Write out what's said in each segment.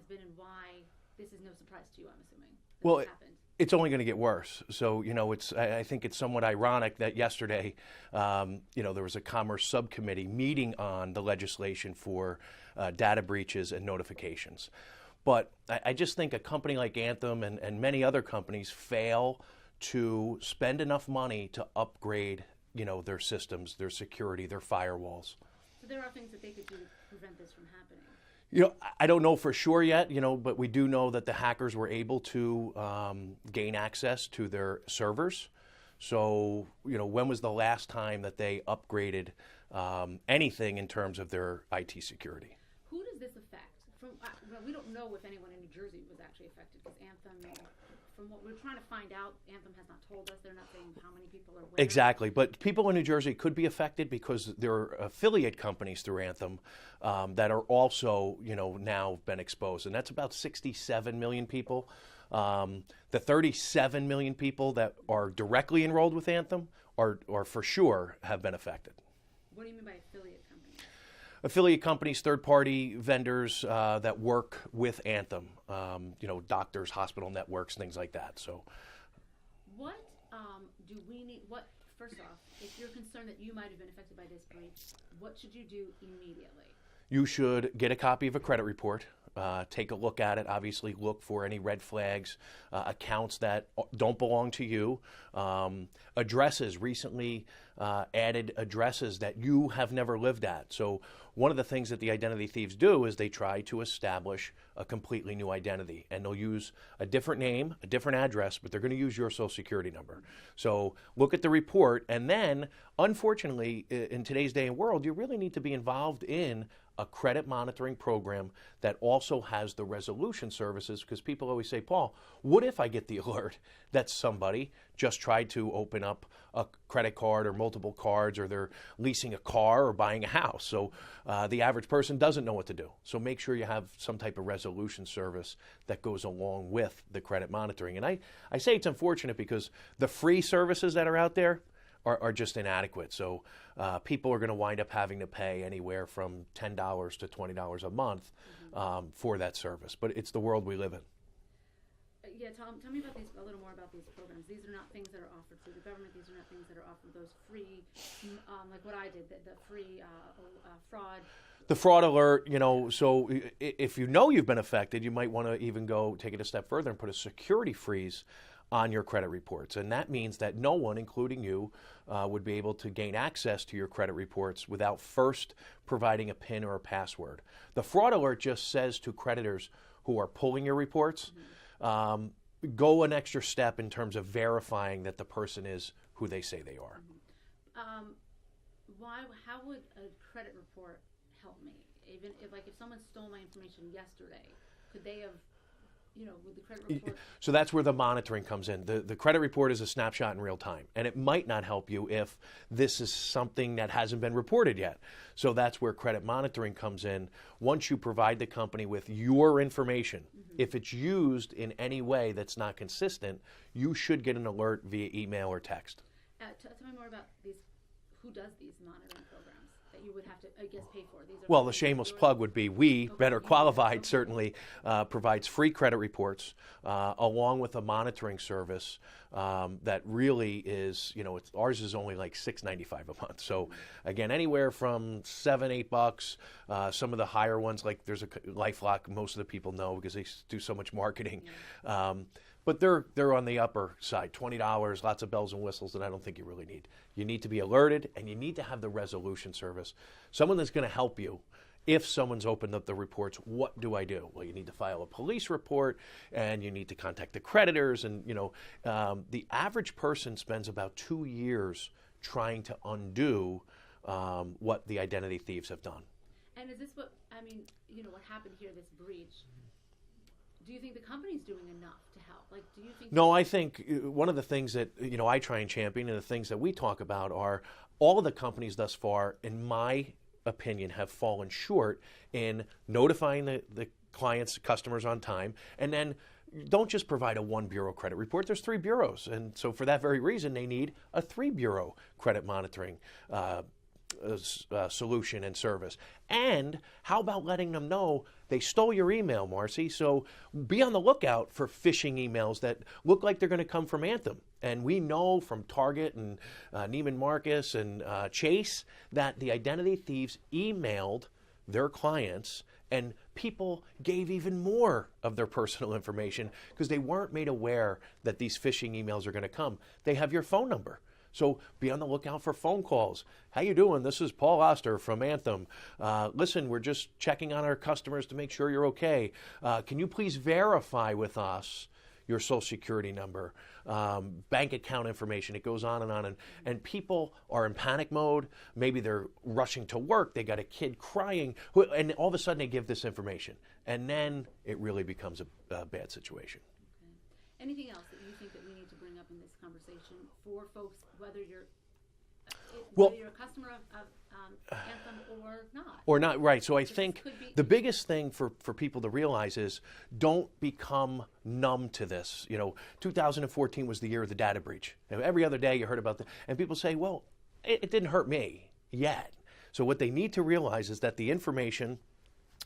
has been and why this is no surprise to you, I'm assuming. Well, This happened. it's only going to get worse. So, I think it's somewhat ironic that yesterday, there was a Commerce subcommittee meeting on the legislation for data breaches and notifications. But I just think a company like Anthem and many other companies fail to spend enough money to upgrade, their systems, their security, their firewalls. So there are things that they could do to prevent this from happening. I don't know for sure yet, but we do know that the hackers were able to gain access to their servers. So, when was the last time that they upgraded anything in terms of their IT security? Who does this affect? We don't know if anyone in New Jersey was actually affected because Anthem, from what we're trying to find out, Anthem has not told us. They're not saying how many people are where. Exactly, but people in New Jersey could be affected because there are affiliate companies through Anthem that are also, now been exposed, and that's about 67 million people. The 37 million people that are directly enrolled with Anthem are for sure have been affected. What do you mean by affiliate companies? Affiliate companies, third-party vendors that work with Anthem, doctors, hospital networks, things like that. So, what do we need? First off, if you're concerned that you might have been affected by this breach, what should you do immediately? You should get a copy of a credit report. Take a look at it. Obviously, look for any red flags, accounts that don't belong to you, addresses, recently added addresses that you have never lived at. So one of the things that the identity thieves do is they try to establish a completely new identity, and they'll use a different name, a different address, but they're going to use your social security number. So look at the report, and then, unfortunately, in today's day and world, you really need to be involved in a credit monitoring program that also has the resolution services, because people always say, Paul, what if I get the alert that somebody just tried to open up a credit card or multiple cards, or they're leasing a car or buying a house? So the average person doesn't know what to do. So make sure you have some type of resolution service that goes along with the credit monitoring. And I say it's unfortunate because the free services that are out there are just inadequate. So people are going to wind up having to pay anywhere from $10 to $20 a month for that service. But it's the world we live in. Yeah, Tom, tell me a little more about these programs. These are not things that are offered through the government. These are not things that are offered, those free, like what I did, the free fraud. The fraud alert, so if you know you've been affected, you might want to even go take it a step further and put a security freeze on your credit reports. And that means that no one, including you, would be able to gain access to your credit reports without first providing a PIN or a password. The fraud alert just says to creditors who are pulling your reports, go an extra step in terms of verifying that the person is who they say they are. How would a credit report help me? Even if someone stole my information yesterday, could they have, with the credit report? So that's where the monitoring comes in. The credit report is a snapshot in real time, and it might not help you if this is something that hasn't been reported yet. So that's where credit monitoring comes in. Once you provide the company with your information, if it's used in any way that's not consistent, you should get an alert via email or text. Tell me more about these. Who does these monitoring programs that you would have to, I guess, pay for? Well, the shameless plug would be Better Qualified, certainly provides free credit reports along with a monitoring service that really is, ours is only like $6.95 a month. So again, anywhere from $7, $8. Some of the higher ones, like there's a LifeLock, most of the people know because they do so much marketing. But they're on the upper side, $20, lots of bells and whistles that I don't think you really need. You need to be alerted, and you need to have the resolution service. Someone that's going to help you. If someone's opened up the reports, what do I do? Well, you need to file a police report, and you need to contact the creditors. And, the average person spends about 2 years trying to undo what the identity thieves have done. And is this what happened here, this breach? Do you think the company's doing enough to help? Do you think? No, I think one of the things that I try and champion, and the things that we talk about, are all of the companies thus far, in my opinion, have fallen short in notifying the clients, customers on time, and then don't just provide a one bureau credit report. There's 3 bureaus, and so for that very reason, they need a 3 bureau credit monitoring solution and service. And how about letting them know they stole your email, Marcy? So be on the lookout for phishing emails that look like they're going to come from Anthem. And we know from Target and Neiman Marcus and Chase that the identity thieves emailed their clients, and people gave even more of their personal information because they weren't made aware that these phishing emails are going to come. They have your phone number. So be on the lookout for phone calls. How you doing? This is Paul Oster from Anthem. Listen, we're just checking on our customers to make sure you're okay. Can you please verify with us your social security number, bank account information? It goes on and on. And people are in panic mode. Maybe they're rushing to work. They got a kid crying. And all of a sudden they give this information. And then it really becomes a bad situation. Anything else that you think that we need to bring up in this conversation for folks, whether you're a customer of Anthem or not? Or not, right. So I think the biggest thing for people to realize is don't become numb to this. 2014 was the year of the data breach. Every other day you heard about and people say, well, it didn't hurt me yet. So what they need to realize is that the information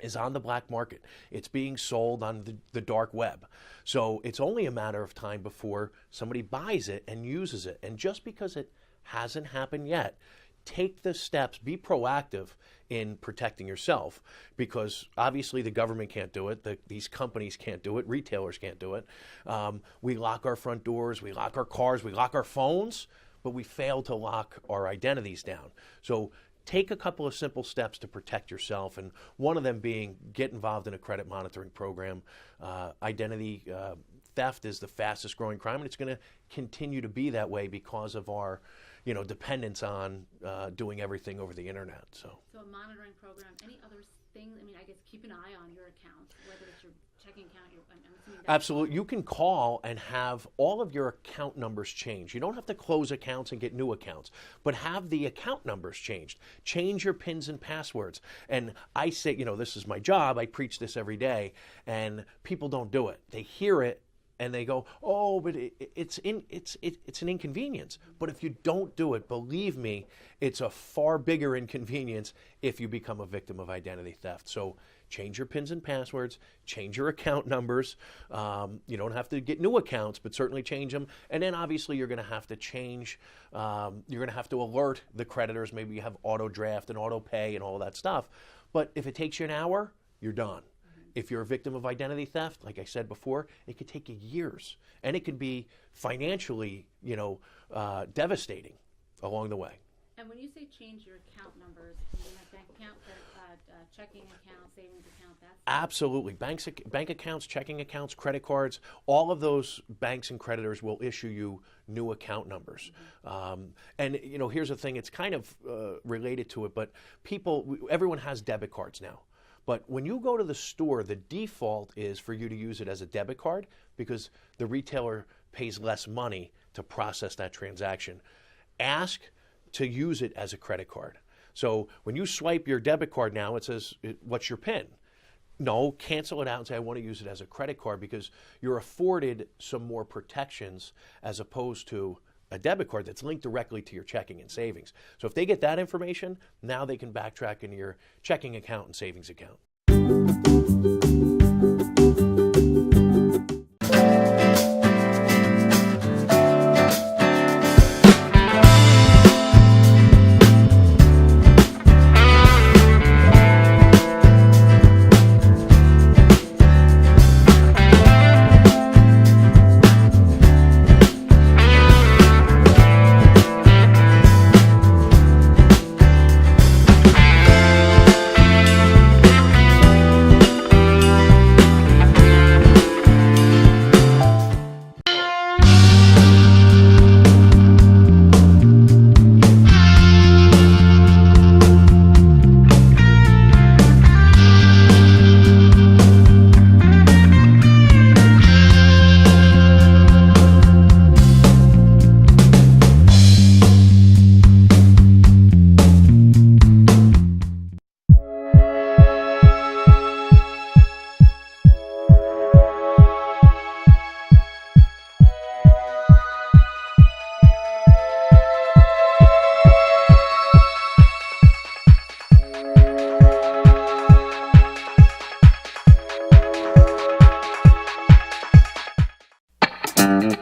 is on the black market. It's being sold on the dark web. So it's only a matter of time before somebody buys it and uses it. And just because it hasn't happened yet, take the steps, be proactive in protecting yourself, because obviously the government can't do it, these companies can't do it, retailers can't do it. We lock our front doors, we lock our cars, we lock our phones, but we fail to lock our identities down. So take a couple of simple steps to protect yourself, and one of them being get involved in a credit monitoring program. Identity theft is the fastest growing crime, and it's going to continue to be that way because of our dependence on doing everything over the internet. So a monitoring program, any other things? I mean, I guess keep an eye on your account, whether it's your checking account. I'm assuming absolutely. You can call and have all of your account numbers changed. You don't have to close accounts and get new accounts, but have the account numbers changed. Change your PINs and passwords. And I say, this is my job. I preach this every day, and people don't do it. They hear it and they go, oh, but it's an inconvenience. But if you don't do it, believe me, it's a far bigger inconvenience if you become a victim of identity theft. So change your PINs and passwords, change your account numbers. You don't have to get new accounts, but certainly change them. And then obviously you're going to have to change, you're going to have to alert the creditors. Maybe you have auto draft and auto pay and all that stuff. But if it takes you an hour, you're done. If you're a victim of identity theft, like I said before, it could take you years, and it could be financially, devastating along the way. And when you say change your account numbers, you mean like bank account, checking account, savings account, that's... Absolutely. Bank accounts, checking accounts, credit cards, all of those banks and creditors will issue you new account numbers. Mm-hmm. And here's the thing, it's kind of related to it, but everyone has debit cards now. But when you go to the store, the default is for you to use it as a debit card because the retailer pays less money to process that transaction. Ask to use it as a credit card. So when you swipe your debit card now, it says, what's your PIN? No, cancel it out and say, I want to use it as a credit card, because you're afforded some more protections as opposed to a debit card that's linked directly to your checking and savings. So if they get that information, now they can backtrack into your checking account and savings account. Bye.